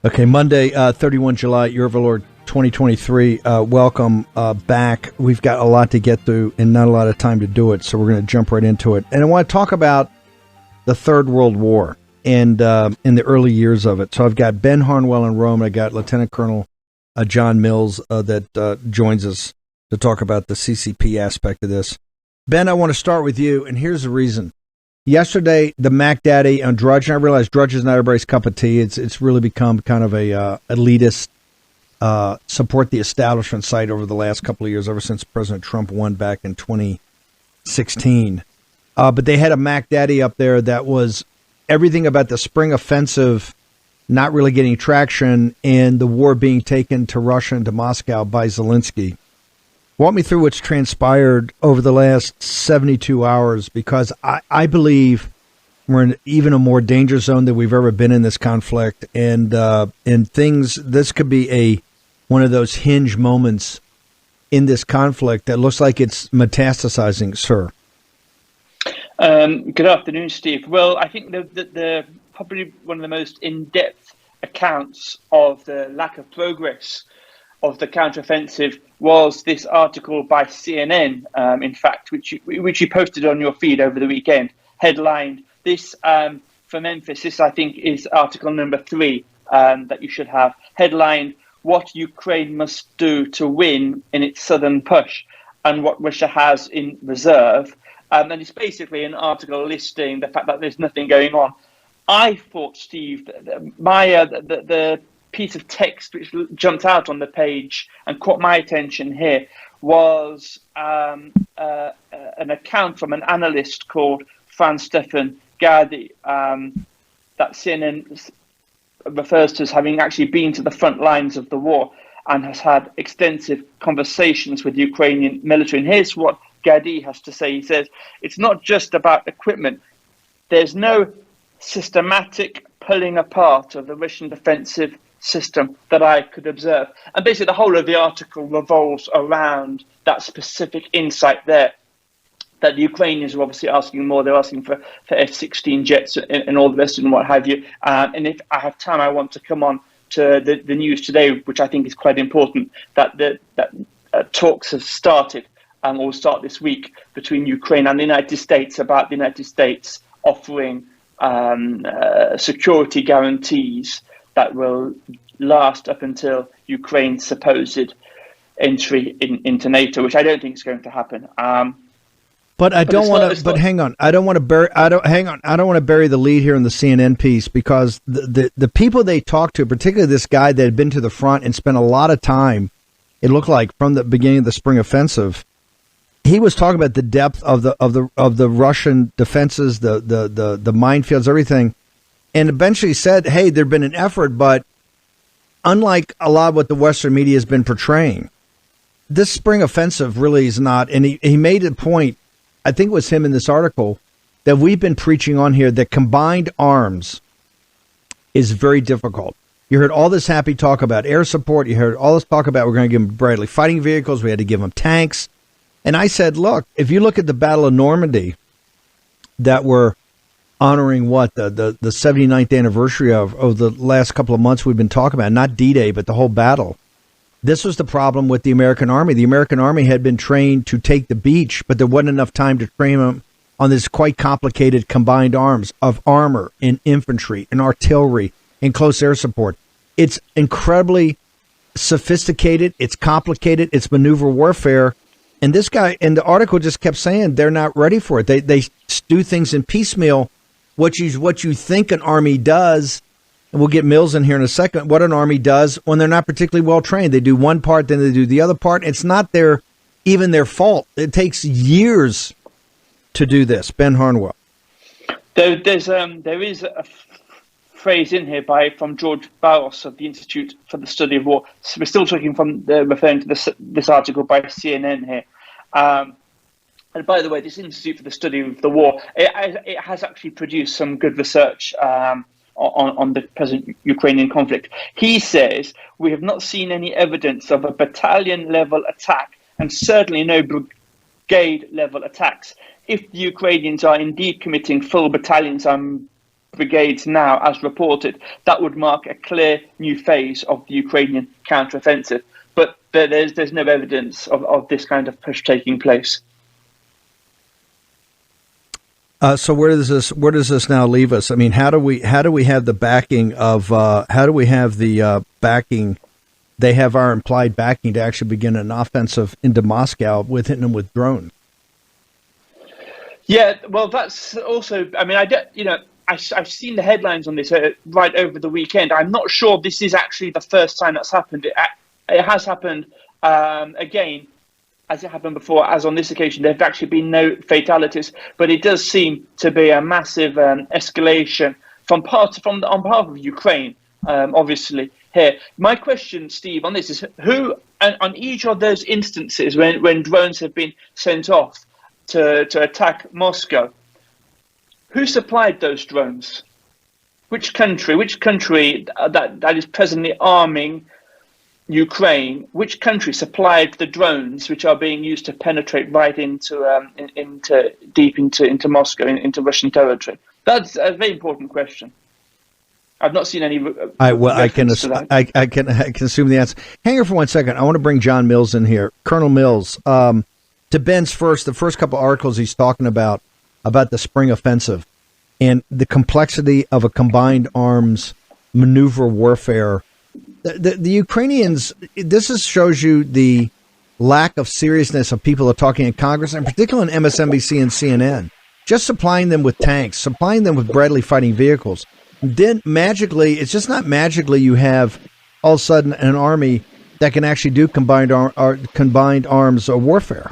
Okay, Monday, 31 July, Year of the Lord 2023. Welcome back. We've got a lot to get through and not a lot of time to do it, so we're going to jump right into it. And I want to talk about the Third World War and in the early years of it. So I've got Ben Harnwell in Rome. I got Lieutenant Colonel John Mills that joins us to talk about the CCP aspect of this. Ben, I want to start with you, and here's the reason. Yesterday, the Mac Daddy on Drudge, and I realize Drudge is not everybody's cup of tea. It's really become kind of a elitist, support the establishment site over the last couple of years, ever since President Trump won back in 2016. But they had a Mac Daddy up there that was everything about the spring offensive not really getting traction and the war being taken to Russia and to Moscow by Zelensky. Walk me through what's transpired over the last 72 hours, because I believe we're in even a more dangerous zone than we've ever been in this conflict. And things, this could be one of those hinge moments in this conflict that looks like it's metastasizing, sir. Good afternoon, Steve. Well, I think the probably one of the most in-depth accounts of the lack of progress of the counteroffensive was this article by CNN, in fact, which you posted on your feed over the weekend, headlined this from Memphis. This, I think, is article number 3 that you should have, headlined, "What Ukraine Must Do to Win in Its Southern Push and What Russia Has in Reserve." And it's basically an article listing the fact that there's nothing going on. I thought, Steve, the piece of text which jumped out on the page and caught my attention here was an account from an analyst called Franz-Stefan Gadi that CNN refers to as having actually been to the front lines of the war and has had extensive conversations with the Ukrainian military. And here's what Gadi has to say. He says, "It's not just about equipment. There's no systematic pulling apart of the Russian defensive system that I could observe." And basically the whole of the article revolves around that specific insight there, that the Ukrainians are obviously asking more. They're asking for F-16 jets and all the rest and what have you. And if I have time, I want to come on to the news today, which I think is quite important, that talks have started and will start this week between Ukraine and the United States about the United States offering security guarantees that will last up until Ukraine's supposed entry into NATO, which I don't think is going to happen. But I don't want to. But hang on, I don't want to bury. I don't want to bury the lead here in the CNN piece, because the people they talked to, particularly this guy that had been to the front and spent a lot of time, it looked like from the beginning of the spring offensive, he was talking about the depth of the Russian defenses, the minefields, everything, and eventually said, "Hey, there'd been an effort, but unlike a lot of what the Western media has been portraying, this spring offensive really is not." And he made a point, I think it was him in this article, that we've been preaching on here, that combined arms is very difficult. You heard all this happy talk about air support. You heard all this talk about we're going to give them Bradley fighting vehicles. We had to give them tanks. And I said, look, if you look at the Battle of Normandy that we're honoring, the 79th anniversary of the last couple of months we've been talking about, not D-Day, but the whole battle. This was the problem with the American Army. The American Army had been trained to take the beach, but there wasn't enough time to train them on this quite complicated combined arms of armor and infantry and artillery and close air support. It's incredibly sophisticated. It's complicated. It's maneuver warfare. And this guy in the article just kept saying they're not ready for it. They do things in piecemeal, what you think an army does. And we'll get Mills in here in a second. What an army does when they're not particularly well trained. They do one part, then they do the other part. It's not even their fault. It takes years to do this. Ben Harnwell. There is a phrase in here from George Barros of the Institute for the Study of War. So we're still talking referring to this article by CNN here. And by the way, this Institute for the Study of the War, it has actually produced some good research on the present Ukrainian conflict. He says, "We have not seen any evidence of a battalion-level attack, and certainly no brigade-level attacks. If the Ukrainians are indeed committing full battalions, I'm brigades now, as reported, that would mark a clear new phase of the Ukrainian counteroffensive. But there's no evidence of this kind of push taking place. So where does this now leave us? I mean, how do we have the backing of backing? They have our implied backing to actually begin an offensive into Moscow with hitting them with drones. Yeah, well, that's also. I mean, I've seen the headlines on this right over the weekend. I'm not sure this is actually the first time that's happened. It has happened again, as it happened before. As on this occasion, there have actually been no fatalities, but it does seem to be a massive escalation on behalf of Ukraine. Obviously, here. My question, Steve, on this is who, on each of those instances when drones have been sent off to attack Moscow, who supplied those drones? Which country that is presently arming Ukraine? Which country supplied the drones which are being used to penetrate right into Moscow, into Russian territory? That's a very important question. I've not seen any. I can assume the answer. Hang on for 1 second. I want to bring John Mills in here. Colonel Mills, to Ben's the first couple articles he's talking about the spring offensive and the complexity of a combined arms maneuver warfare. The Ukrainians, shows you the lack of seriousness of people are talking in Congress, and particularly in MSNBC and CNN, just supplying them with tanks, supplying them with Bradley fighting vehicles. Then magically, it's just not magically you have all of a sudden an army that can actually do combined arms warfare.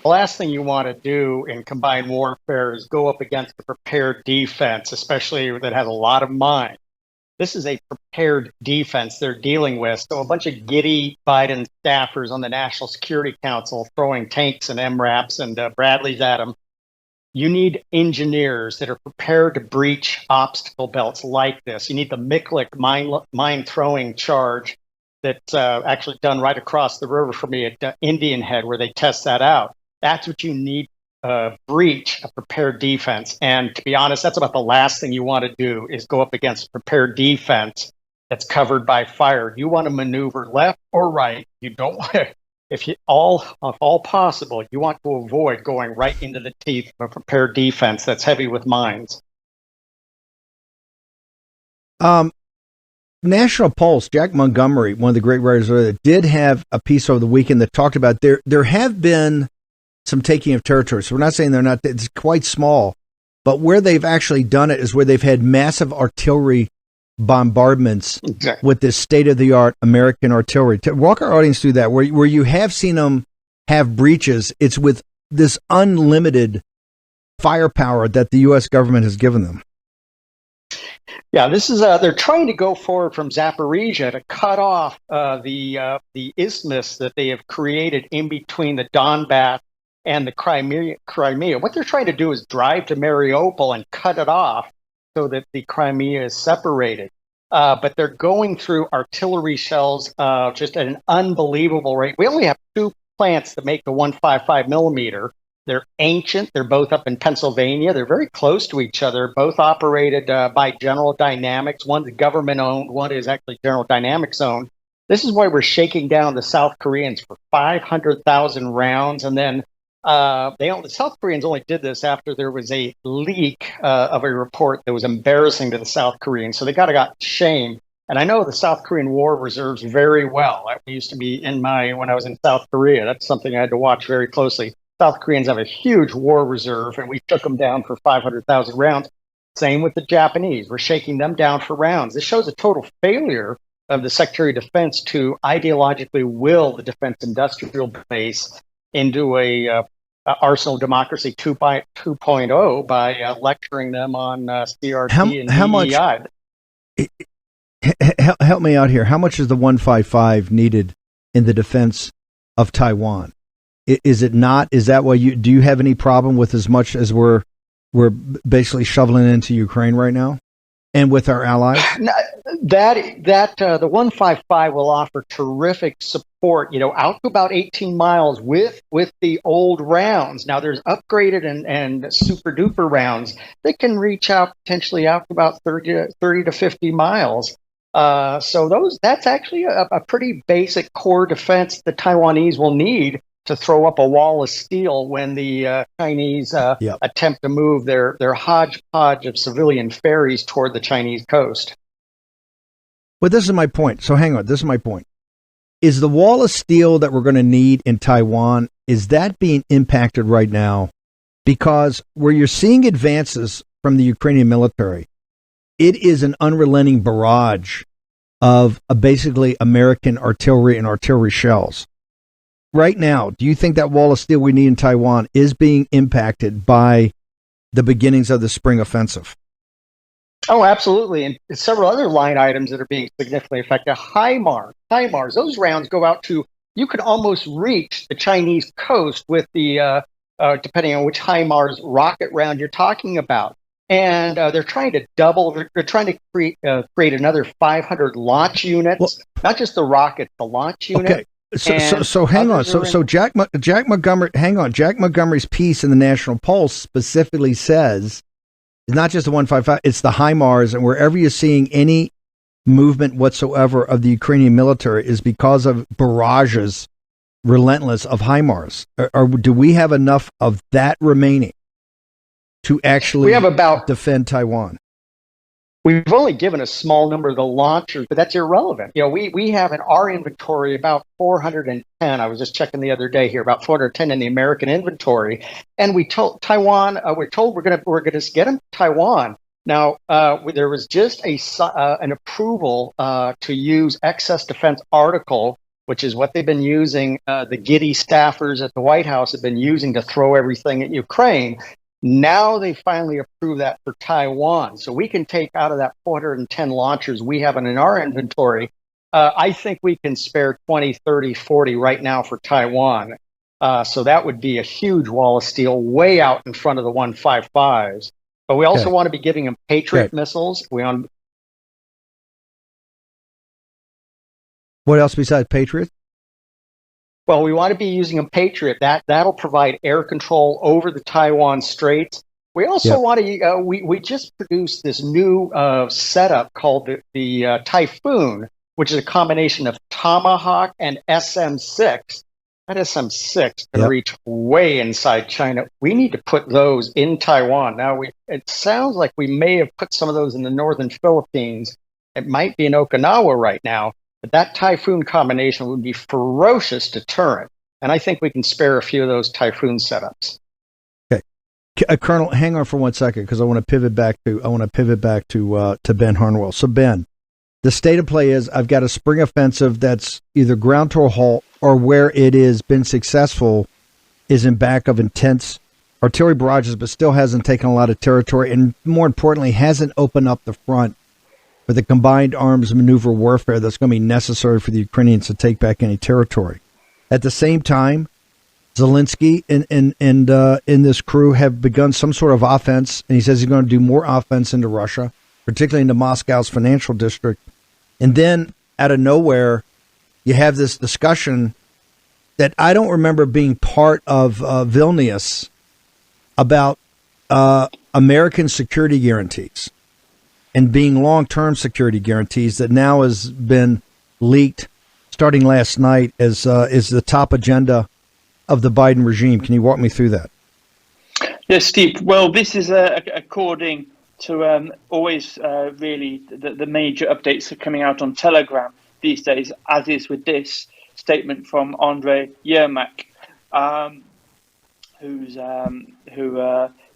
The last thing you want to do in combined warfare is go up against a prepared defense, especially that has a lot of mines. This is a prepared defense they're dealing with. So a bunch of giddy Biden staffers on the National Security Council throwing tanks and MRAPs and Bradleys at them. You need engineers that are prepared to breach obstacle belts like this. You need the Miklik mine-throwing charge that's actually done right across the river from me at Indian Head, where they test that out. That's what you need, breach a prepared defense. And to be honest, that's about the last thing you want to do is go up against a prepared defense that's covered by fire. You want to maneuver left or right. You don't want to. If all possible, you want to avoid going right into the teeth of a prepared defense that's heavy with mines. National Pulse, Jack Montgomery, one of the great writers, did have a piece over the weekend that talked about there have been some taking of territory. So we're not saying it's quite small, but where they've actually done it is where they've had massive artillery bombardments with this state-of-the-art American artillery. Walk our audience through that, where you have seen them have breaches. It's with this unlimited firepower that the U.S. government has given them. Yeah, this is they're trying to go forward from Zaporizhia to cut off the isthmus that they have created in between the Donbass and the Crimea. What they're trying to do is drive to Mariupol and cut it off so that the Crimea is separated. But they're going through artillery shells just at an unbelievable rate. We only have two plants that make the 155 millimeter. They're ancient. They're both up in Pennsylvania. They're very close to each other, both operated by General Dynamics. One's government-owned. One is actually General Dynamics owned. This is why we're shaking down the South Koreans for 500,000 rounds. And then the South Koreans only did this after there was a leak of a report that was embarrassing to the South Koreans. So they got shame. And I know the South Korean War Reserves very well. I used to be when I was in South Korea. That's something I had to watch very closely. South Koreans have a huge war reserve, and we took them down for 500,000 rounds. Same with the Japanese. We're shaking them down for rounds. This shows a total failure of the Secretary of Defense to ideologically will the defense industrial base into a arsenal democracy 2.0 by lecturing them on CRT and DEI. Help me out here. How much is the 155 needed in the defense of Taiwan? Is it not? Is that why do you have any problem with as much as we're basically shoveling into Ukraine right now? and with our allies? The 155 will offer terrific support, out to about 18 miles with the old rounds. Now there's upgraded and super duper rounds that can reach out potentially out to about 30 to 50 miles. So that's actually a pretty basic core defense the Taiwanese will need to throw up a wall of steel when the Chinese attempt to move their hodgepodge of civilian ferries toward the Chinese coast. Well, this is my point. So hang on. This is my point. Is the wall of steel that we're going to need in Taiwan, is that being impacted right now? Because where you're seeing advances from the Ukrainian military, it is an unrelenting barrage of basically American artillery and artillery shells. Right now, do you think that wall of steel we need in Taiwan is being impacted by the beginnings of the spring offensive? Oh, absolutely. And several other line items that are being significantly affected. HIMARS, those rounds go out to, you could almost reach the Chinese coast with the, depending on which HIMARS rocket round you're talking about. And they're trying to they're trying to create another 500 launch units, not just the rocket, the launch unit. Okay. So hang on. So Jack Montgomery, hang on. Jack Montgomery's piece in the National Pulse specifically says it's not just the 155, it's the HIMARS, and wherever you're seeing any movement whatsoever of the Ukrainian military is because of barrages, relentless, of HIMARS. Or do we have enough of that remaining to actually defend Taiwan? We've only given a small number of the launchers, but that's irrelevant. We have in our inventory about 410. I was just checking the other day here, about 410 in the American inventory. And we told Taiwan, we're told we're going to get them to Taiwan. Now, there was just an approval to use excess defense article, which is what they've been using. The giddy staffers at the White House have been using to throw everything at Ukraine. Now they finally approved that for Taiwan. So we can take out of that 410 launchers we have in our inventory. I think we can spare 20, 30, 40 right now for Taiwan. So that would be a huge wall of steel way out in front of the 155s. But we also want to be giving them Patriot missiles. What else besides Patriot? Well, we want to be using a Patriot. That'll provide air control over the Taiwan Straits. We also want to. We just produced this new setup called the Typhoon, which is a combination of Tomahawk and SM-6. That SM-6 can reach way inside China. We need to put those in Taiwan. Now, it sounds like we may have put some of those in the northern Philippines. It might be in Okinawa right now. But that Typhoon combination would be ferocious deterrent. And I think we can spare a few of those Typhoon setups. Okay. Colonel, hang on for 1 second, because I want to pivot back to Ben Harnwell. So Ben, the state of play is I've got a spring offensive that's either ground to a halt or where it has been successful is in back of intense artillery barrages, but still hasn't taken a lot of territory, and more importantly, hasn't opened up the front for the combined arms maneuver warfare that's going to be necessary for the Ukrainians to take back any territory. At the same time, Zelensky and this crew have begun some sort of offense, and he says he's going to do more offense into Russia, particularly into Moscow's financial district. And then, out of nowhere, you have this discussion that I don't remember being part of Vilnius about American security guarantees and being long-term security guarantees that now has been leaked starting last night as is the top agenda of the Biden regime. Can you walk me through that? Yes, Steve. Well, this is according to always really the major updates are coming out on Telegram these days, as is with this statement from Andrei Yermak, who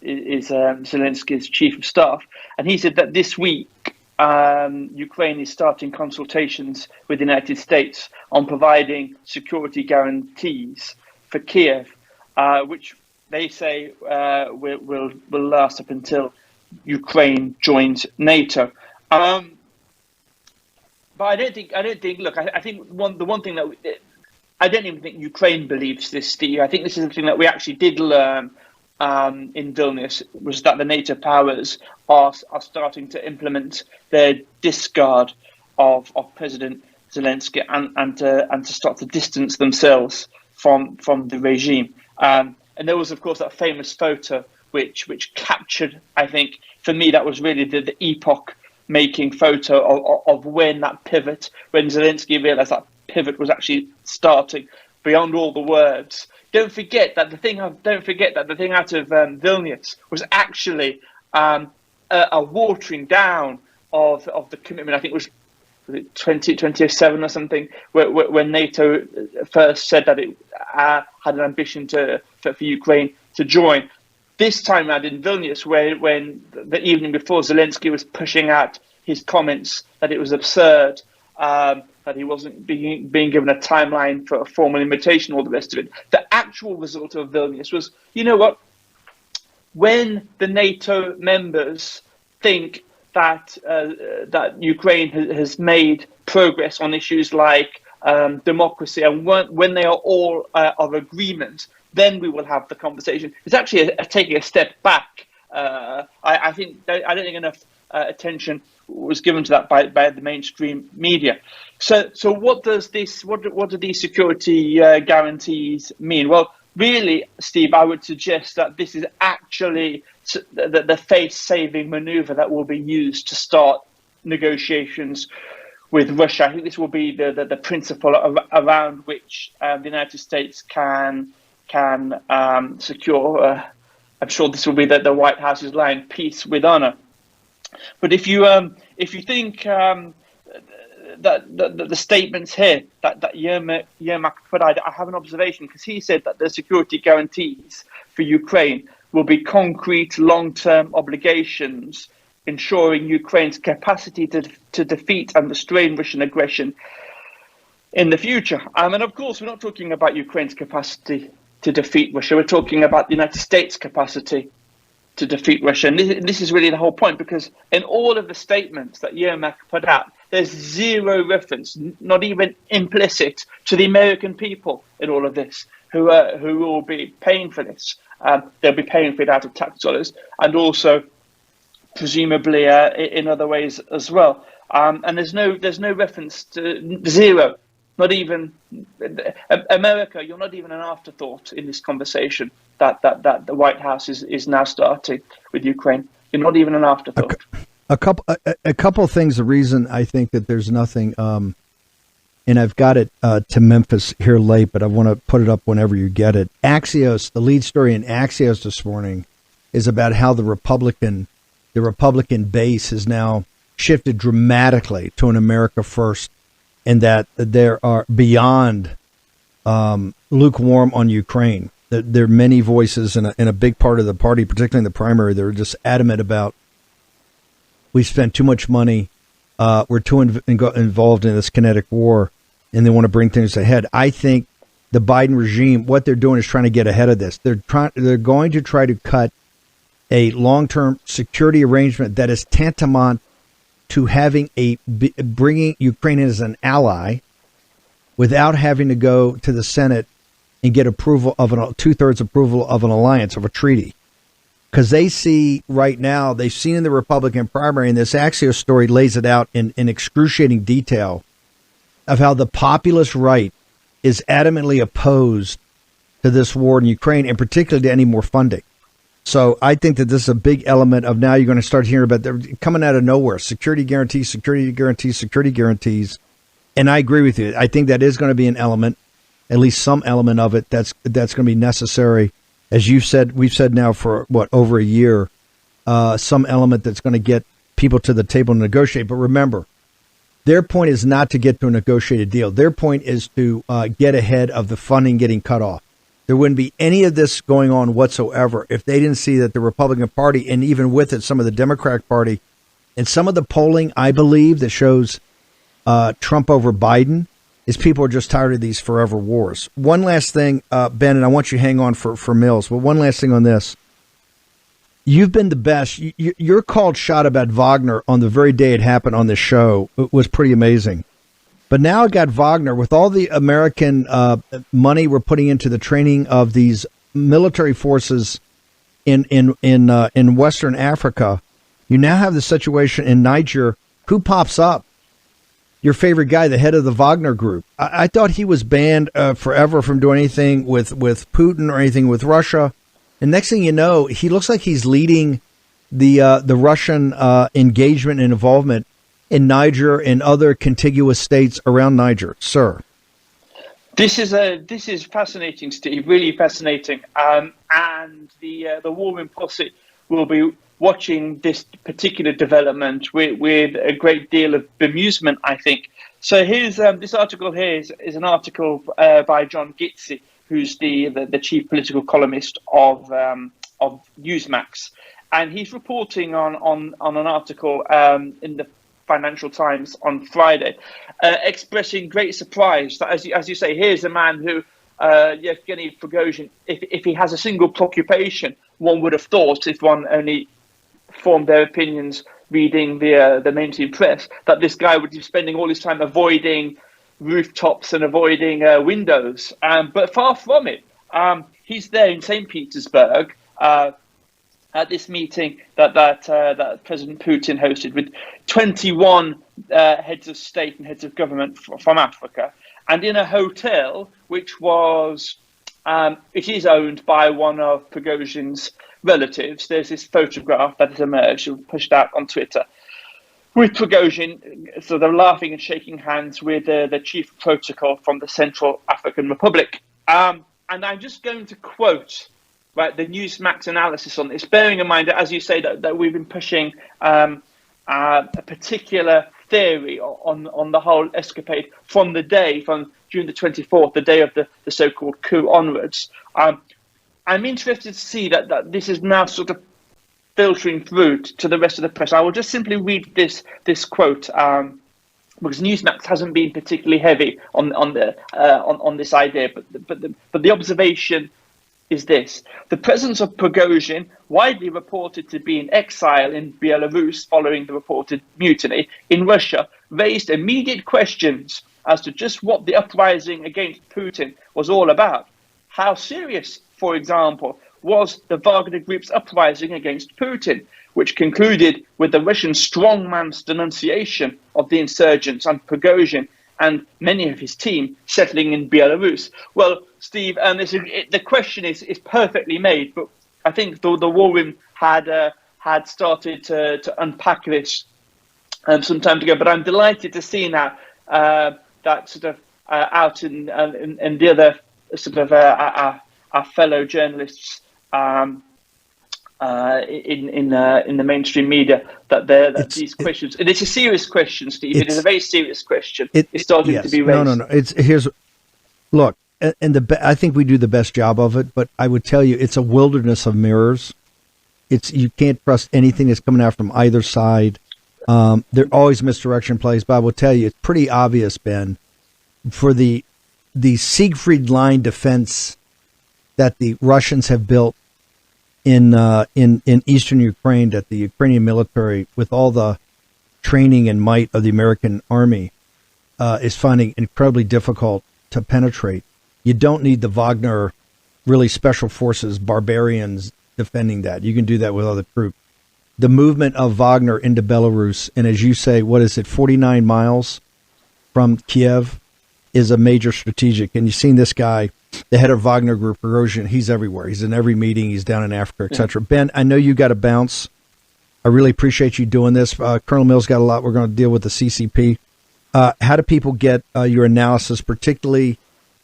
is Zelensky's chief of staff, and he said that this week Ukraine is starting consultations with the United States on providing security guarantees for Kiev, which they say will last up until Ukraine joins NATO. But I don't think. Look, I think the one thing that I don't even think Ukraine believes this, Steve. I think this is something that we actually did learn in Vilnius was that the NATO powers are starting to implement their discard of President Zelensky and to start to distance themselves from the regime. And there was, of course, that famous photo which captured, I think, for me, that was really the epoch-making photo of when that pivot, when Zelensky realized that pivot was actually starting beyond all the words. Don't forget that the thing out of Vilnius was actually a watering down of the commitment. I think it was 2027 or something, when NATO first said that it had an ambition for Ukraine to join. This time around in Vilnius, when the evening before, Zelensky was pushing out his comments that it was absurd, that he wasn't being given a timeline for a formal invitation, all the rest of it. The actual result of Vilnius was, you know what, when the NATO members think that Ukraine has made progress on issues like democracy, and when they are all of agreement, then we will have the conversation. It's actually taking a step back. I don't think enough attention was given to that by the mainstream media. So what do these security guarantees mean? Well, really, Steve, I would suggest that this is actually the face-saving maneuver that will be used to start negotiations with Russia. I think this will be the principle around which the United States can secure. I'm sure this will be the White House's line: peace with honor. But if you think that the statements here that Yermak put out, I have an observation, because he said that the security guarantees for Ukraine will be concrete, long-term obligations ensuring Ukraine's capacity to defeat and restrain Russian aggression in the future. And of course, we're not talking about Ukraine's capacity to defeat Russia. We're talking about the United States' capacity to defeat Russia. And this is really the whole point, because in all of the statements that Yermak put out, there's zero reference, not even implicit, to the American people in all of this, who will be paying for this. They'll be paying for it out of tax dollars, and also presumably in other ways as well. And there's no reference to zero. Not even America. You're not even an afterthought in this conversation that the White House is now starting with Ukraine. You're not even an afterthought. A couple of things. The reason I think that there's nothing, and I've got it to Memphis here late, but I want to put it up whenever you get it. Axios, the lead story in Axios this morning, is about how the Republican base has now shifted dramatically to an America first, and that there are beyond lukewarm on Ukraine. There are many voices in a big part of the party, particularly in the primary, that are just adamant about, we spent too much money, we're too involved in this kinetic war, and they want to bring things ahead. I think the Biden regime, what they're doing is trying to get ahead of this. They're going to try to cut a long-term security arrangement that is tantamount to having bringing Ukraine in as an ally without having to go to the Senate and get approval of two-thirds approval of an alliance, of a treaty. Because they see right now, they've seen in the Republican primary, and this Axios story lays it out in excruciating detail, of how the populist right is adamantly opposed to this war in Ukraine, and particularly to any more funding. So I think that this is a big element of, now you're going to start hearing about, they're coming out of nowhere, security guarantees. And I agree with you. I think that is going to be an element, at least some element of it, that's going to be necessary. As you've said, we've said now for over a year, some element that's going to get people to the table to negotiate. But remember, their point is not to get to a negotiated deal. Their point is to get ahead of the funding getting cut off. There wouldn't be any of this going on whatsoever if they didn't see that the Republican Party, and even with it, some of the Democratic Party, and some of the polling, I believe, that shows Trump over Biden, is people are just tired of these forever wars. One last thing, Ben, and I want you to hang on for Mills, but one last thing on this. You've been the best. Your called shot about Wagner on the very day it happened on this show was pretty amazing. But now I got Wagner, with all the American money we're putting into the training of these military forces in Western Africa, you now have the situation in Niger. Who pops up? Your favorite guy, the head of the Wagner group. I thought he was banned forever from doing anything with Putin or anything with Russia. And next thing you know, he looks like he's leading the Russian engagement and involvement in Niger and other contiguous states around Niger. Sir, this is fascinating, Steve. Really fascinating. And the War Room posse will be watching this particular development with a great deal of bemusement, I think. So here's this article here is an article by John Gitzi, who's the chief political columnist of Newsmax, and he's reporting on an article in the Financial Times on Friday, expressing great surprise that, as you say, here's a man who, Yevgeny Prigozhin, if he has a single preoccupation, one would have thought, if one only formed their opinions reading the mainstream press, that this guy would be spending all his time avoiding rooftops and avoiding windows. But far from it. He's there in St. Petersburg at this meeting that President Putin hosted with 21 heads of state and heads of government from Africa, and in a hotel which was it is owned by one of Prigozhin's relatives. There's this photograph that has emerged and pushed out on Twitter with Prigozhin sort of laughing and shaking hands with the chief of protocol from the Central African Republic. And I'm just going to quote the Newsmax analysis on this, bearing in mind that, as you say, that we've been pushing a particular theory on the whole escapade from June the 24th, the day of the so-called coup onwards. I'm interested to see that this is now sort of filtering through to the rest of the press. I will just simply read this quote because Newsmax hasn't been particularly heavy on this idea, but the observation is this: the presence of Prigozhin, widely reported to be in exile in Belarus following the reported mutiny in Russia, raised immediate questions as to just what the uprising against Putin was all about. How serious, for example, was the Wagner Group's uprising against Putin, which concluded with the Russian strongman's denunciation of the insurgents and Prigozhin and many of his team settling in Belarus? Well, Steve, the question is perfectly made, but I think the War Room had started to unpack this some time ago. But I'm delighted to see now that sort of out in the other sort of our fellow journalists in the mainstream media that these questions, and it's a serious question, Steve. It is a very serious question. It's starting to be raised. No. Look, and I think we do the best job of it, but I would tell you it's a wilderness of mirrors. You can't trust anything that's coming out from either side. There are always misdirection plays, but I will tell you it's pretty obvious, Ben, for the Siegfried line defense that the Russians have built in eastern Ukraine, that the Ukrainian military, with all the training and might of the American army, is finding incredibly difficult to penetrate. You don't need the Wagner, really special forces, barbarians defending that. You can do that with other troops. The movement of Wagner into Belarus, and as you say, 49 miles from Kiev, is a major strategic. And you've seen this guy, the head of Wagner Group, Prigozhin, he's everywhere. He's in every meeting. He's down in Africa, etc. Yeah. Ben, I know you got to bounce. I really appreciate you doing this. Colonel Mills got a lot. We're going to deal with the CCP. How do people get your analysis? Particularly,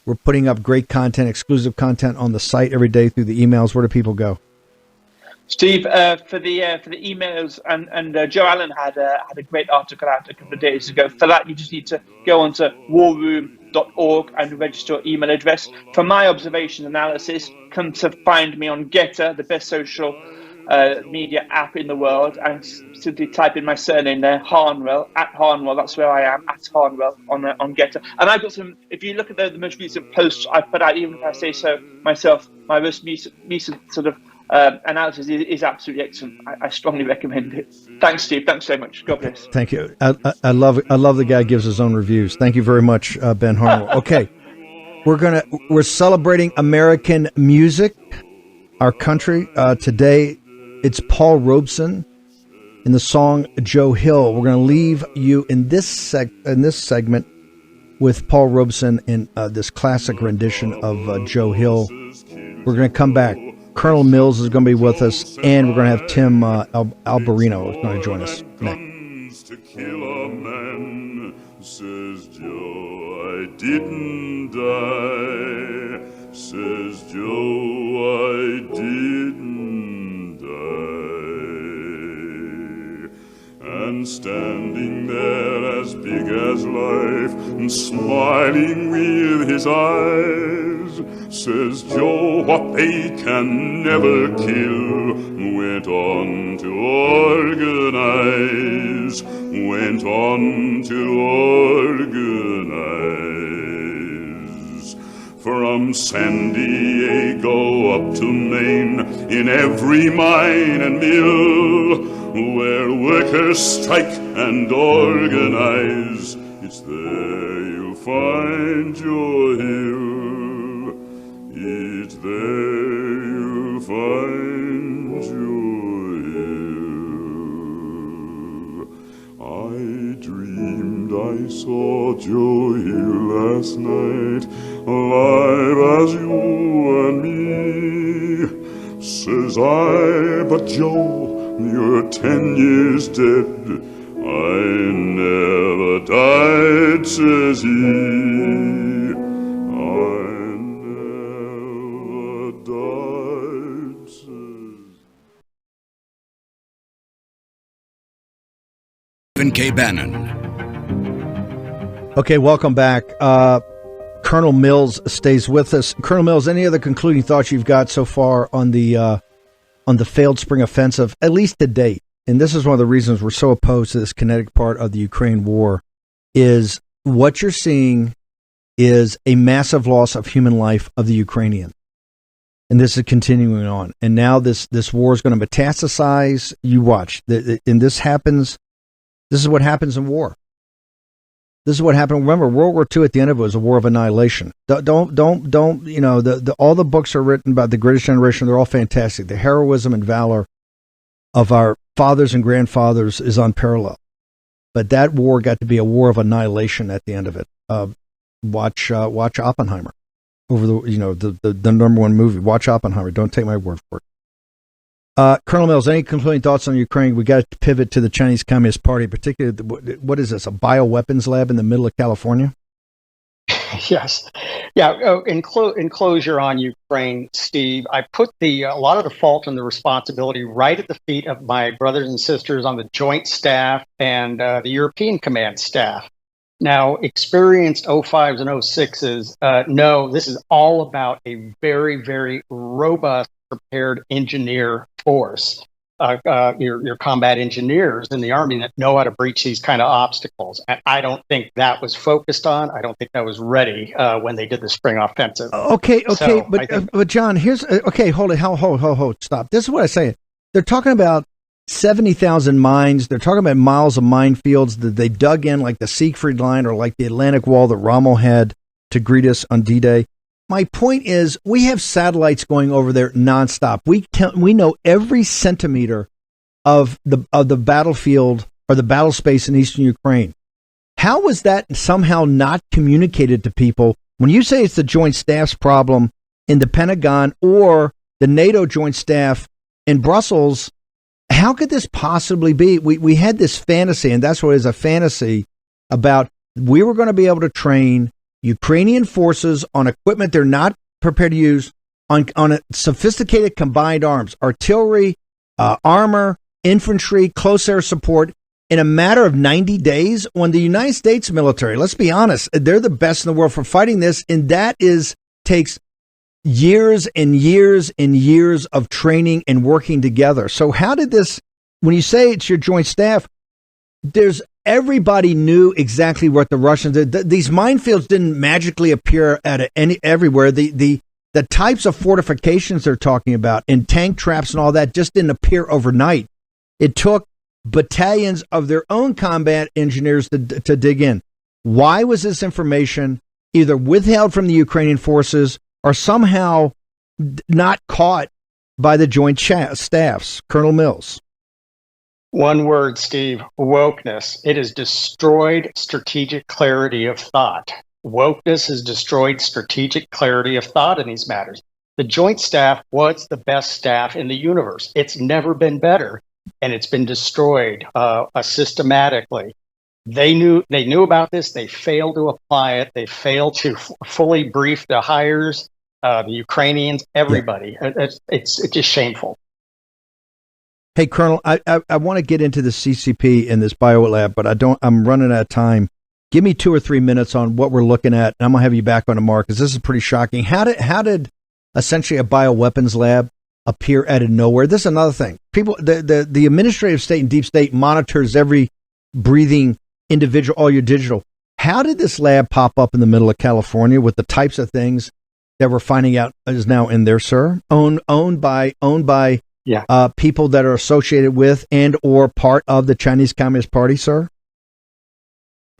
we're putting up great content, exclusive content on the site every day through the emails. Where do people go? Steve, for the emails, and Joe Allen had a great article out a couple of days ago. For that, you just need to go onto warroom.org and register your email address. For my observation analysis, come to find me on Getter, the best social media app in the world, and simply type in my surname there, Harnwell, at Harnwell. That's where I am, at Harnwell on Getter. And I've got some. If you look at the most recent posts I've put out, even if I say so myself, my most recent sort of analysis is absolutely excellent. I strongly recommend it. Thanks, Steve. Thanks so much. God bless. Thank you. I love the guy who gives his own reviews. Thank you very much, Ben Harnwell. Okay, we're celebrating American music. our country. Today, it's Paul Robeson in the song Joe Hill. We're going to leave you in this segment with Paul Robeson in this classic rendition of Joe Hill. We're going to come back. Colonel Mills is going to be with us, and we're going to have Tim Alberino is going to join us next. To kill a man, says Joe, I didn't die. Says Joe, I didn't die. And standing there as big as life, and smiling with his eyes, says Joe, what they can never kill, went on to organize, went on to organize. From San Diego up to Maine, in every mine and mill, where workers strike and organize, it's there you'll find Joe Hill. It's there you'll find Joe Hill. I dreamed I saw Joe Hill last night, alive as you and me. Says I, but Joe, you're 10 years dead. I never died, says he. I never died, says. K. Bannon. Okay, welcome back. Colonel Mills stays with us. Colonel Mills, any other concluding thoughts you've got so far on the failed spring offensive, at least to date? And this is one of the reasons we're so opposed to this kinetic part of the Ukraine war, is what you're seeing is a massive loss of human life of the Ukrainian. And this is continuing on. And now this war is going to metastasize. You watch. And this happens. This is what happens in war. This is what happened. Remember, World War II at the end of it was a war of annihilation. Don't, you know, all the books are written about the greatest generation. They're all fantastic. The heroism and valor of our fathers and grandfathers is unparalleled. But that war got to be a war of annihilation at the end of it. Watch Oppenheimer over the number one movie. Watch Oppenheimer. Don't take my word for it. Colonel Mills, any concluding thoughts on Ukraine? We got to pivot to the Chinese Communist Party, particularly, what is this, a bioweapons lab in the middle of California? Yes. Yeah. In closure on Ukraine, Steve, I put a lot of the fault and the responsibility right at the feet of my brothers and sisters on the Joint Staff and the European Command staff. Now, experienced 05s and 06s know this is all about a very, very robust, prepared engineer force. Your combat engineers in the Army that know how to breach these kind of obstacles. And I don't think that was focused on. I don't think that was ready when they did the spring offensive. Okay, so but John, here's hold it, hold, stop. This is what I say. They're talking about 70,000 mines. They're talking about miles of minefields that they dug in, like the Siegfried Line or like the Atlantic Wall that Rommel had to greet us on D-Day. My point is, we have satellites going over there nonstop. We know every centimeter of the battlefield or the battle space in eastern Ukraine. How was that somehow not communicated to people? When you say it's the Joint Staff's problem in the Pentagon or the NATO Joint Staff in Brussels, how could this possibly be? We had this fantasy, and that's what it is, a fantasy about we were going to be able to train Ukrainian forces on equipment they're not prepared to use, on a sophisticated combined arms, artillery, armor, infantry, close air support in a matter of 90 days, when the United States military, let's be honest, they're the best in the world for fighting this, and that takes years and years and years of training and working together. So how did this, when you say it's your Joint Staff, everybody knew exactly what the Russians did. These minefields didn't magically appear everywhere. The types of fortifications they're talking about and tank traps and all that just didn't appear overnight. It took battalions of their own combat engineers to dig in. Why was this information either withheld from the Ukrainian forces or somehow not caught by the Joint Staffs? Colonel Mills. One word, Steve: wokeness. It has destroyed strategic clarity of thought. Wokeness has destroyed strategic clarity of thought in these matters. The Joint Staff was the best staff in the universe. It's never been better, and it's been destroyed systematically. They knew about this. They failed to apply it. They failed to fully brief the hires, the Ukrainians, everybody. Yeah. It's just shameful. Hey, Colonel, I want to get into the CCP in this biolab, but I'm running out of time. Give me 2 or 3 minutes on what we're looking at, and I'm going to have you back on tomorrow, because this is pretty shocking. How did essentially a bioweapons lab appear out of nowhere? This is another thing. People, the administrative state and deep state monitors every breathing individual, all your digital. How did this lab pop up in the middle of California with the types of things that we're finding out is now in there, sir? Owned by people that are associated with and or part of the Chinese Communist Party, sir?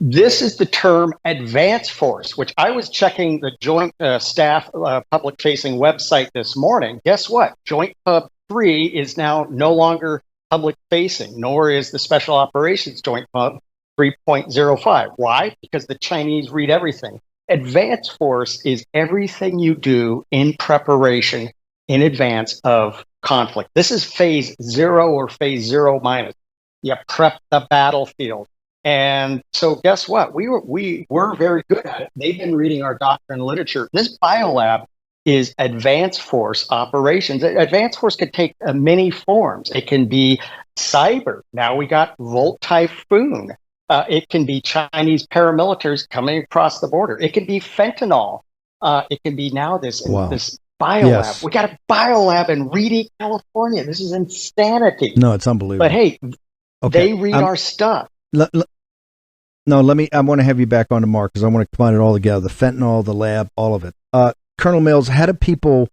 This is the term advance force, which I was checking the Joint Staff public-facing website this morning. Guess what? Joint Pub 3 is now no longer public-facing, nor is the Special Operations Joint Pub 3.05. Why? Because the Chinese read everything. Advance force is everything you do in preparation in advance of conflict. This is phase 0 or phase 0 minus. You prep the battlefield. And so guess what? We were very good at it. They've been reading our doctrine literature. This biolab is advanced force operations. Advanced force could take many forms. It can be cyber. Now we got Volt Typhoon. It can be Chinese paramilitaries coming across the border. It can be fentanyl. It can be now this biolab. Yes. We got a biolab in Reedy, California. This is insanity. No, it's unbelievable. But hey, they read our stuff. I want to have you back on tomorrow, because I want to combine it all together. The fentanyl, the lab, all of it. Colonel Mills, how do people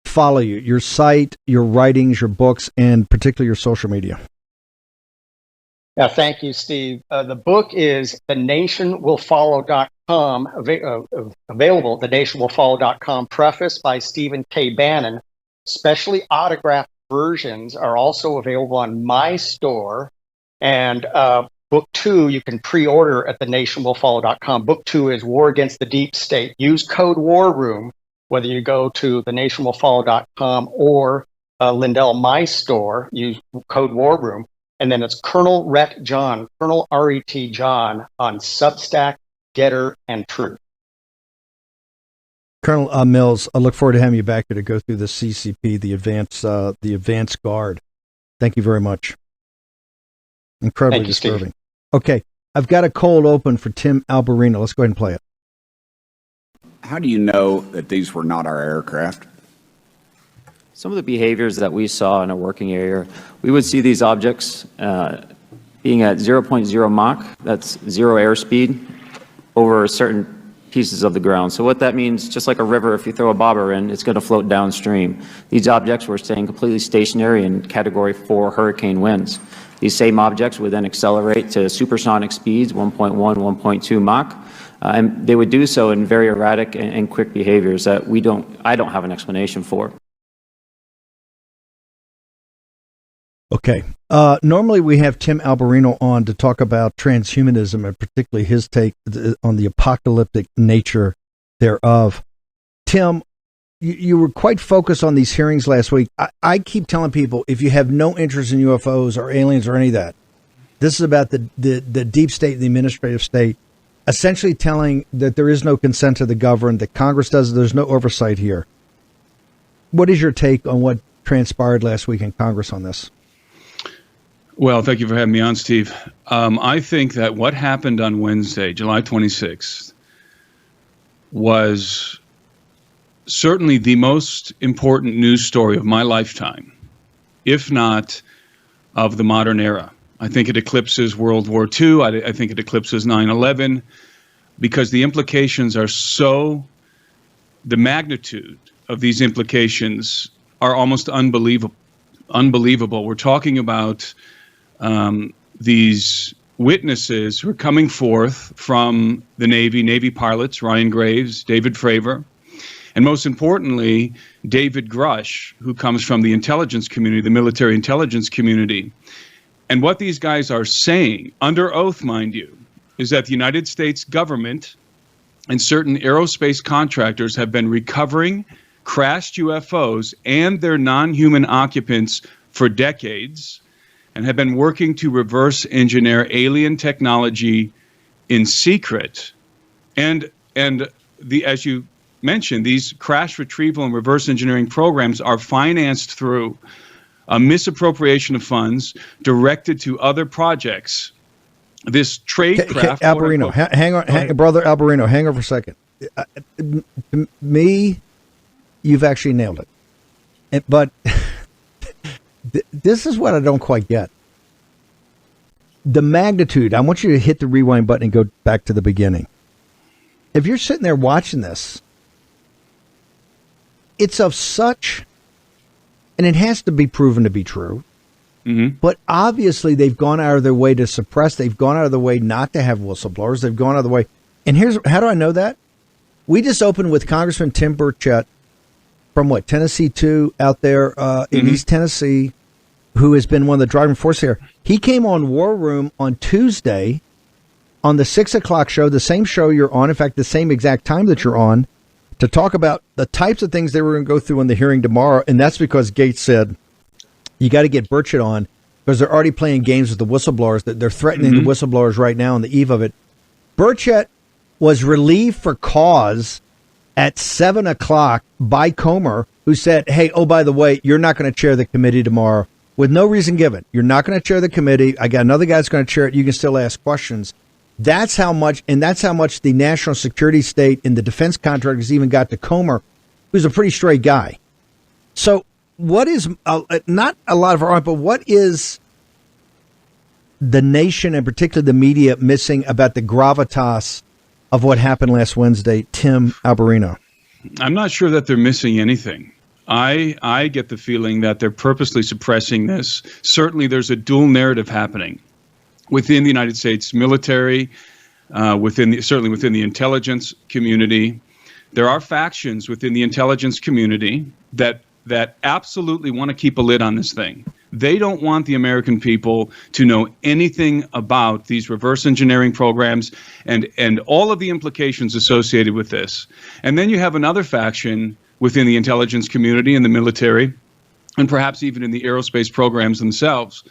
follow you? Your site, your writings, your books, and particularly your social media. Yeah, thank you, Steve. The book is thenationwillfollow.com, available at thenationwillfollow.com, prefaced by Stephen K. Bannon. Specially autographed versions are also available on my store. And book 2, you can pre-order at thenationwillfollow.com. Book 2 is War Against the Deep State. Use code War Room, whether you go to thenationwillfollow.com or Lindell, my store, use code War Room. And then it's Colonel Ret John, Colonel R.E.T. John on Substack, Getter, and Truth. Colonel Mills, I look forward to having you back here to go through the CCP, the advanced guard. Thank you very much. Incredibly disturbing. Steve. Okay, I've got a cold open for Tim Alberino. Let's go ahead and play it. How do you know that these were not our aircraft? Some of the behaviors that we saw in a working area, we would see these objects being at 0.0 Mach, that's 0 airspeed, over certain pieces of the ground. So what that means, just like a river, if you throw a bobber in, it's going to float downstream. These objects were staying completely stationary in Category 4 hurricane winds. These same objects would then accelerate to supersonic speeds, 1.1, 1.2 Mach, and they would do so in very erratic and quick behaviors that I don't have an explanation for. Okay. Normally we have Tim Alberino on to talk about transhumanism, and particularly his take on the apocalyptic nature thereof. Tim, you were quite focused on these hearings last week. I keep telling people, if you have no interest in UFOs or aliens or any of that, this is about the deep state and the administrative state, essentially telling that there is no consent to the governed, that Congress does, there's no oversight here. What is your take on what transpired last week in Congress on this? Well, thank you for having me on, Steve. I think that what happened on Wednesday, July 26th, was certainly the most important news story of my lifetime, if not of the modern era. I think it eclipses World War II. I think it eclipses 9/11, because the implications are the magnitude of these implications are almost unbelievable. We're talking about these witnesses who are coming forth from the Navy pilots, Ryan Graves, David Fravor, And most importantly, David Grush, who comes from the intelligence community, the military intelligence community. And what these guys are saying, under oath, mind you, is that the United States government and certain aerospace contractors have been recovering crashed UFOs and their non-human occupants for decades, and have been working to reverse engineer alien technology in secret. And as you mentioned, these crash retrieval and reverse engineering programs are financed through a misappropriation of funds directed to other projects. This trade craft. Alberino, hang on, brother Alberino, hang on for a second. Me, you've actually nailed it. But this is what I don't quite get. The magnitude, I want you to hit the rewind button and go back to the beginning. If you're sitting there watching this, it's of such, and it has to be proven to be true, but obviously they've gone out of their way to suppress, they've gone out of their way not to have whistleblowers, they've gone out of the way. And here's, how do I know that? We just opened with Congressman Tim Burchett from Tennessee 2 out there in East Tennessee, who has been one of the driving forces here. He came on War Room on Tuesday on the 6 o'clock show, the same show you're on, in fact, the same exact time that you're on, to talk about the types of things they were going to go through in the hearing tomorrow. And that's because Gates said, you got to get Burchett on because they're already playing games with the whistleblowers. That they're threatening the whistleblowers right now on the eve of it. Burchett was relieved for cause at 7 o'clock by Comer, who said, hey, oh, by the way, you're not going to chair the committee tomorrow, with no reason given. You're not going to chair the committee. I got another guy that's going to chair it. You can still ask questions. That's how much, and that's how much the national security state and the defense contractors even got to Comer, who's a pretty straight guy. So what is, not a lot of our, but what is the nation and particularly the media missing about the gravitas of what happened last Wednesday, Tim Alberino? I'm not sure that they're missing anything. I get the feeling that they're purposely suppressing this. Certainly there's a dual narrative happening within the United States military, certainly within the intelligence community. There are factions within the intelligence community that absolutely want to keep a lid on this thing. They don't want the American people to know anything about these reverse engineering programs and all of the implications associated with this. And then you have another faction within the intelligence community and the military, and perhaps even in the aerospace programs themselves,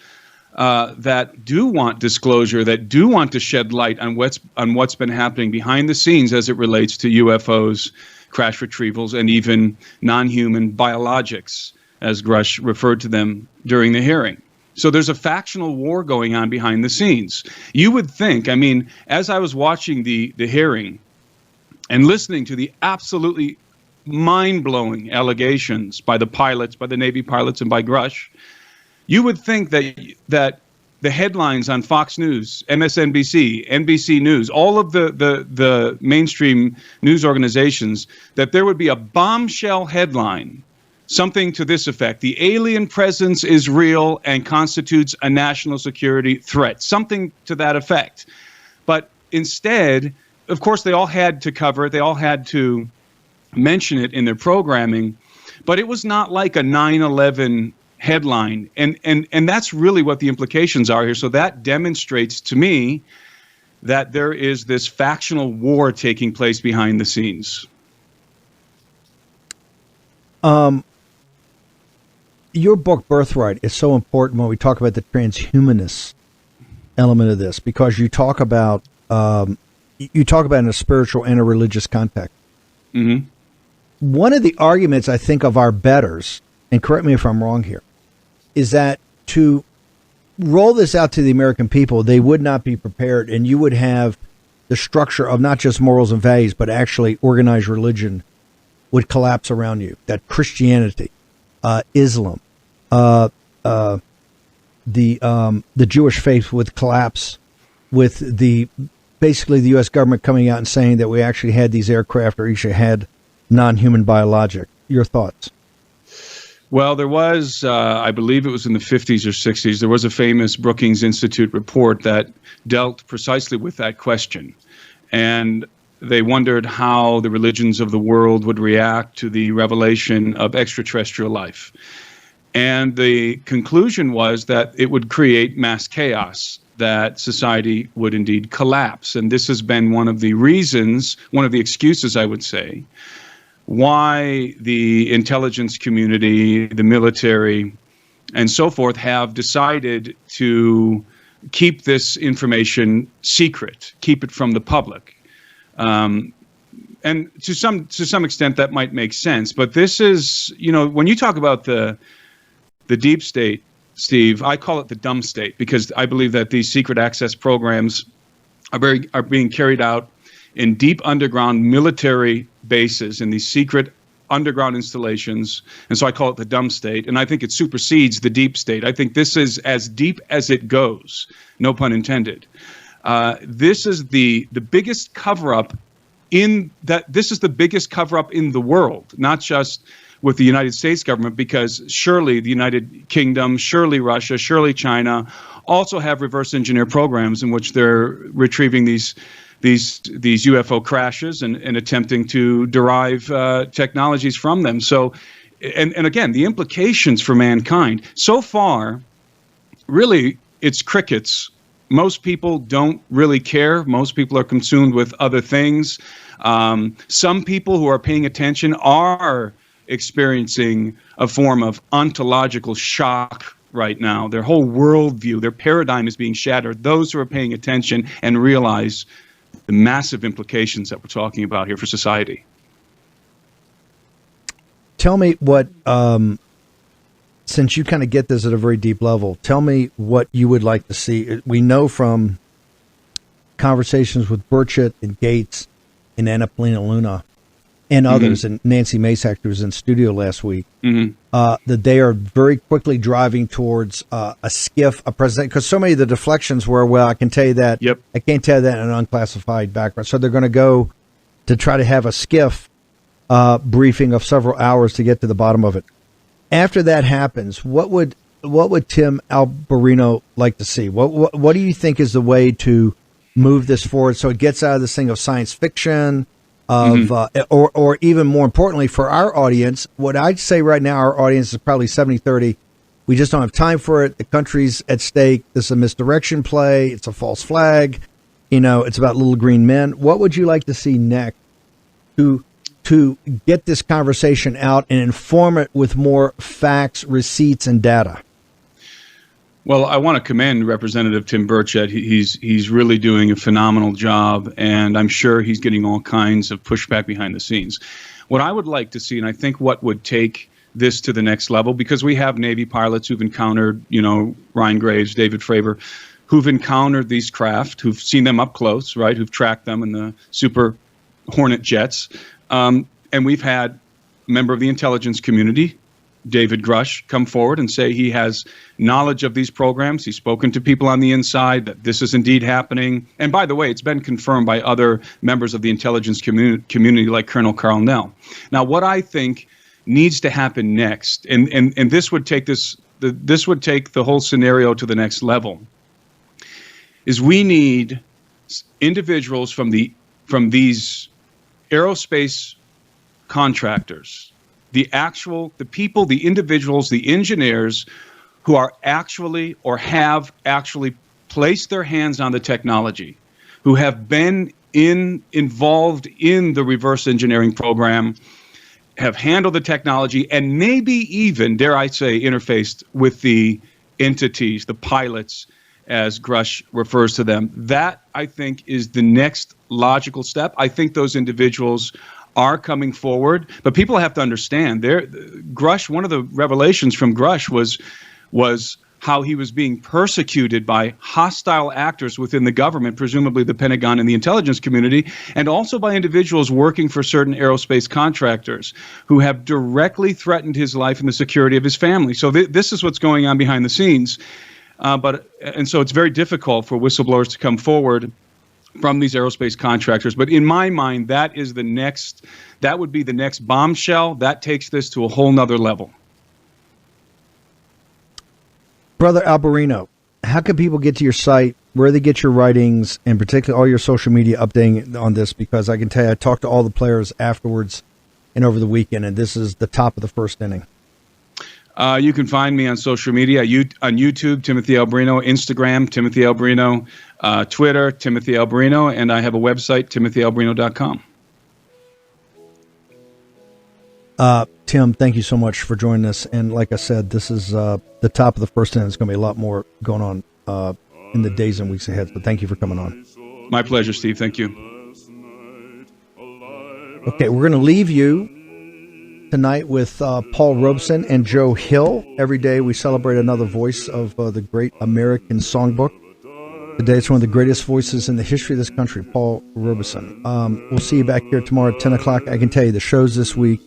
that do want disclosure, that do want to shed light on what's been happening behind the scenes as it relates to UFOs, crash retrievals, and even non-human biologics, as Grush referred to them during the hearing. So there's a factional war going on behind the scenes. You would think, I mean, as I was watching the hearing and listening to the absolutely mind-blowing allegations by the pilots, by the Navy pilots, and by Grush, you would think that the headlines on Fox News, MSNBC, NBC News, all of the mainstream news organizations, that there would be a bombshell headline, something to this effect: the alien presence is real and constitutes a national security threat, something to that effect. But instead, of course, they all had to cover it. They all had to mention it in their programming, but it was not like a 9/11 headline, and that's really what the implications are here. So that demonstrates to me that there is this factional war taking place behind the scenes. Your book Birthright is so important when we talk about the transhumanist element of this, because you talk about in a spiritual and a religious context. One of the arguments I think of our betters, and correct me if I'm wrong here, is that to roll this out to the American people, they would not be prepared, and you would have the structure of not just morals and values, but actually organized religion would collapse around you. That Christianity, Islam, the Jewish faith would collapse with basically the U.S. government coming out and saying that we actually had these aircraft or actually had non-human biologic. Your thoughts? Well, there was, I believe it was in the 50s or 60s, there was a famous Brookings Institute report that dealt precisely with that question. And they wondered how the religions of the world would react to the revelation of extraterrestrial life. And the conclusion was that it would create mass chaos, that society would indeed collapse. And this has been one of the reasons, one of the excuses, I would say, why the intelligence community, the military, and so forth have decided to keep this information secret, keep it from the public. And to some extent, that might make sense. But this is, when you talk about the deep state, Steve, I call it the dumb state, because I believe that these secret access programs are being carried out in deep underground military bases, in these secret underground installations. And so I call it the dumb state. And I think it supersedes the deep state. I think this is as deep as it goes, no pun intended. This is the biggest cover-up this is the biggest cover-up in the world, not just with the United States government, because surely the United Kingdom, surely Russia, surely China also have reverse engineer programs in which they're retrieving these UFO crashes and attempting to derive technologies from them. So, and again, the implications for mankind, so far, really, it's crickets. Most people don't really care. Most people are consumed with other things. Some people who are paying attention are experiencing a form of ontological shock right now. Their whole worldview, their paradigm is being shattered. Those who are paying attention and realize the massive implications that we're talking about here for society. Tell me what, since you kind of get this at a very deep level, tell me what you would like to see. We know from conversations with Burchett and Gates and Anna Polina Luna and others, and Nancy Masak, who was in studio last week, that they are very quickly driving towards a skiff, a president, because so many of the deflections were, well, I can tell you that, I can't tell you that in an unclassified background. So they're going to go to try to have a skiff briefing of several hours to get to the bottom of it. After that happens, what would Tim Alberino like to see? What do you think is the way to move this forward so it gets out of this thing of science fiction, or even more importantly for our audience? What I'd say right now, our audience is probably 70-30. We just don't have time for it. The country's at stake. This is a misdirection play. It's a false flag. It's about little green men. What would you like to see next to get this conversation out and inform it with more facts, receipts, and data? Well, I want to commend Representative Tim Burchett. He's really doing a phenomenal job, and I'm sure he's getting all kinds of pushback behind the scenes. What I would like to see, and I think what would take this to the next level, because we have Navy pilots who've encountered, Ryan Graves, David Fravor, who've encountered these craft, who've seen them up close, right, who've tracked them in the Super Hornet jets. And we've had a member of the intelligence community, David Grush, come forward and say he has knowledge of these programs. He's spoken to people on the inside that this is indeed happening. And by the way, it's been confirmed by other members of the intelligence community like Colonel Carl Nell. Now, what I think needs to happen next, and this would take this would take the whole scenario to the next level, is we need individuals from these aerospace contractors, the people, the individuals, the engineers who are actually or have actually placed their hands on the technology, who have been involved in the reverse engineering program, have handled the technology, and maybe even, dare I say, interfaced with the entities, the pilots, as Grush refers to them. That, I think, is the next logical step. I think those individuals are coming forward, but people have to understand, Grush, one of the revelations from Grush was how he was being persecuted by hostile actors within the government, presumably the Pentagon and the intelligence community, and also by individuals working for certain aerospace contractors who have directly threatened his life and the security of his family. So this is what's going on behind the scenes. And so it's very difficult for whistleblowers to come forward from these aerospace contractors. But in my mind, that would be the next bombshell. That takes this to a whole nother level. Brother Alberino, how can people get to your site, where they get your writings, and particularly all your social media updating on this? Because I can tell you, I talked to all the players afterwards and over the weekend, and this is the top of the first inning. You can find me on social media, on YouTube, Timothy Alberino, Instagram, Timothy Alberino, Twitter, Timothy Alberino, and I have a website, timothyalberino.com. Tim, thank you so much for joining us. And like I said, this is the top of the first inning. There's going to be a lot more going on in the days and weeks ahead. So thank you for coming on. My pleasure, Steve. Thank you. Okay, we're going to leave you tonight with Paul Robeson and Joe Hill. Every day we celebrate another voice of the great American songbook. Today it's one of the greatest voices in the history of this country, Paul Robeson. We'll see you back here tomorrow at 10 o'clock. I can tell you the shows this week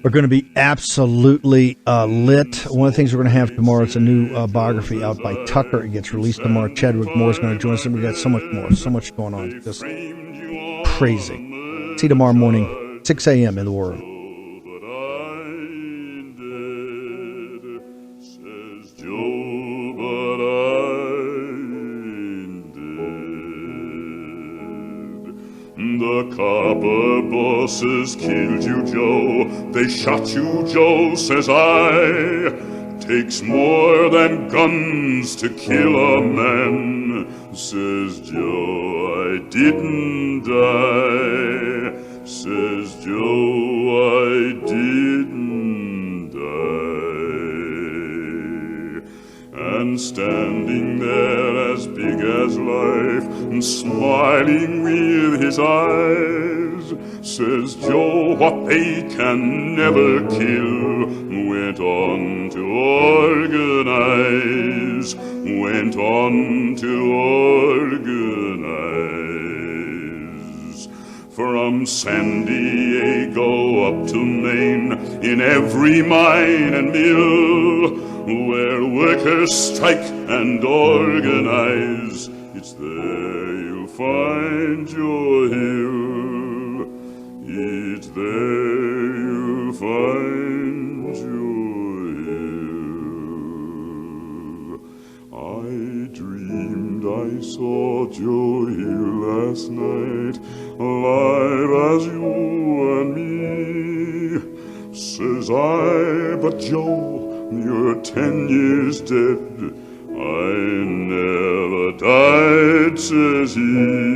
are going to be absolutely lit. One of the things we're going to have tomorrow is a new biography out by Tucker. It gets released tomorrow. Chadwick Moore is going to join us, and we got so much more, so much going on. Just crazy. See you tomorrow morning, 6 a.m. in the War Room. The copper bosses killed you, Joe. They shot you, Joe, says I. Takes more than guns to kill a man, says Joe. I didn't die, says Joe. I didn't die. And standing there as big as life, and smiling with his eyes, says Joe, what they can never kill, went on to organize, went on to organize. From San Diego up to Maine, in every mine and mill, where workers strike and organize, it's there you'll find your hill. It's there you'll find your hill. I dreamed I saw Joe Hill last night, alive as you and me. Says I, but Joe, you're 10 years dead. I never died, says he.